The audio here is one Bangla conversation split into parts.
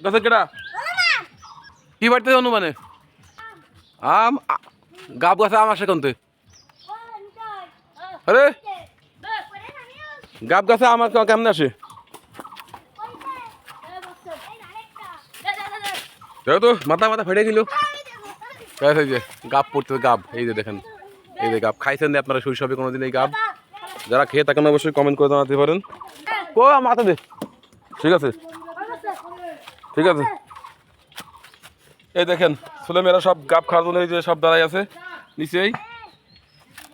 গাছে কেডা কি বাড়তে অনুমানে আম গাব গাছে আম আসে কোনতে আরে গাব গাছে আমার কেমনে আসে দেখো তো মাথা মাথা ফেটে গেল এই যে গাব পড়তে গাব এই যে দেখেন এই যে গাব খাইছেন না আপনারা শৈশবে কোনোদিন এই গাব যারা খেয়ে থাকেন অবশ্যই কমেন্ট করে জানাতে পারেন ও মাথা দে ঠিক আছে ঠিক আছে এই দেখেন ছেলেমেয়েরা সব গাব খাওয়ার জন্য এই যে সব দাঁড়াই আছে নিচেই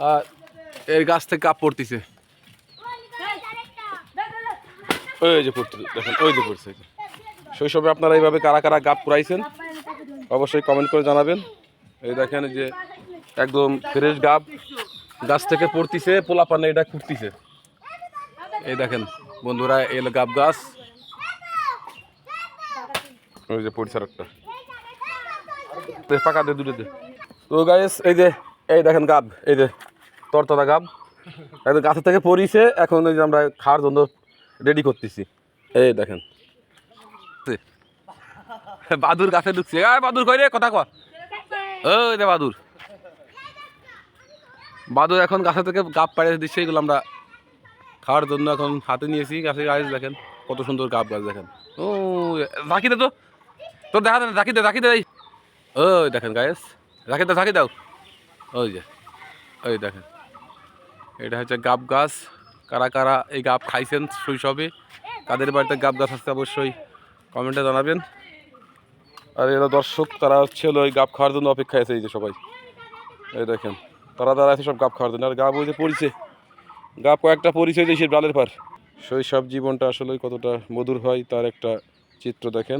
আর এই গাছ থেকে গাব পড়তেছে ওই যে পড়তে দেখেন ওই যে পড়ছে শৈশবে আপনারা এইভাবে কারা কারা গাব পুরাইছেন অবশ্যই কমেন্ট করে জানাবেন এই দেখেন যে একদম ফ্রেশ গাব গাছ থেকে পড়তিছে পোলা পানে এটা খুঁড়তিছে এই দেখেন বন্ধুরা এলো গাব গাছ ওই যে পড়ছে একটা পাকা দে দুটো দে তো গাইস এই যে এই দেখেন গাব এই যে তরতরা গাব একদম গাছের থেকে পড়িছে এখন ওই যে আমরা খাওয়ার জন্য রেডি করতেছি এই দেখেন বাদুর গাছে ঢুকছে বাদুর কই রে কথা কয় ওই যে বাদুর বাদুর এখন গাছে থেকে গাব পাড়িয়ে দিচ্ছে এগুলো আমরা খাওয়ার জন্য এখন হাতে নিয়েছি গাছে গাছ দেখেন কত সুন্দর গাব গাছ দেখেন ও ঝাঁকি দে তো তোর দেখা দেন ঝাঁকি দে ওই দেখেন গাছ ঝাঁকি দাও ওই যে ওই দেখেন এটা হচ্ছে গাব গাছ কারা কারা এই গাব খাইছেন শৈশবে কাদের বাড়িতে গাব গাছ আসছে অবশ্যই কমেন্টে জানাবেন আর এরা দর্শক তারা হচ্ছে ওই গাব খাওয়ার জন্য অপেক্ষা আছে এই যে সবাই এই দেখেন তারা আছে সব গাব খাওয়ার জন্য আর গাব ওই যে পরিছে গাব কয়েকটা পরিচয় দিয়েছে ডালের পার শৈশব জীবনটা আসলে কতটা মধুর হয় তার একটা চিত্র দেখেন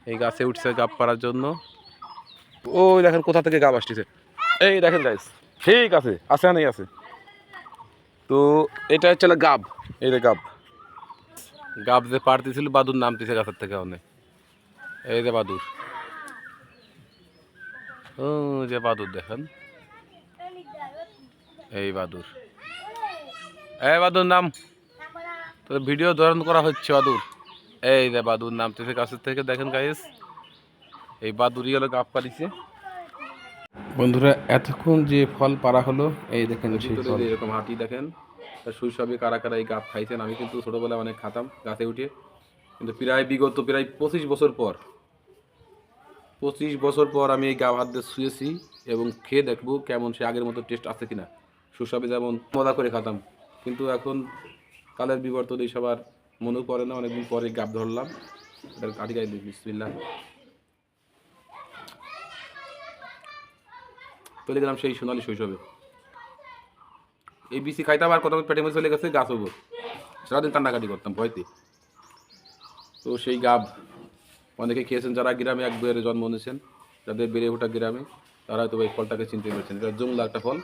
এই গাছে উঠছে গাব পাড়ার জন্য ওই দেখেন কোথা থেকে গাব আসতেছে এই দেখেন গাইস ঠিক আছে নেই আছে তো এটা হচ্ছে গাব এই যে গাব গাব যে পাড়তেছিল বাদুর নামতেছে গাছের থেকে অনেক এই যে বাদুর ও যে বাদুর দেখেন এই বাদুর নাম তো ভিডিও ধারণ করা হচ্ছে বাদুর এই যে বাদুর নামতেছে গাছের থেকে দেখেন গাইস এই বাদুরই হলো গাব পাড়িছে বন্ধুরা এতক্ষণ যে ফল পাড়া হলো এই দেখেন এরকম হাতি দেখেন শৈশবে কারা কারা এই গাব খাইছেন আমি কিন্তু ছোটবেলায় অনেক খাতাম গাছে উঠে কিন্তু বিগত প্রায় 25 বছর পর আমি এই গাব হাত দিয়ে শুয়েছি এবং খেয়ে দেখবো কেমন সে আগের মতো টেস্ট আছে কিনা শৈশবে যেমন মজা করে খাতাম কিন্তু এখন কালের বিবর্তন এই সবার মনেও পড়ে না অনেকদিন পরে গাব ধরলাম কাটি গাই দিই বিসমিল্লাহ চলে গেলাম সেই সোনালি শৈশবে এই বিসি খাইতাম আর কত পেটে মধ্যে চলে গেছে গাছ হবো সারাদিন কান্নাকাটি করতাম ভয়তে তো সেই গাব অনেকে খেয়েছেন যারা গ্রামে এক দুয়ের জন্ম নিয়েছেন যাদের বেড়ে ওঠা গ্রামে তারা হয়তো এই ফলটাকে চিনতে পেরেছেন এটা জংলা একটা ফল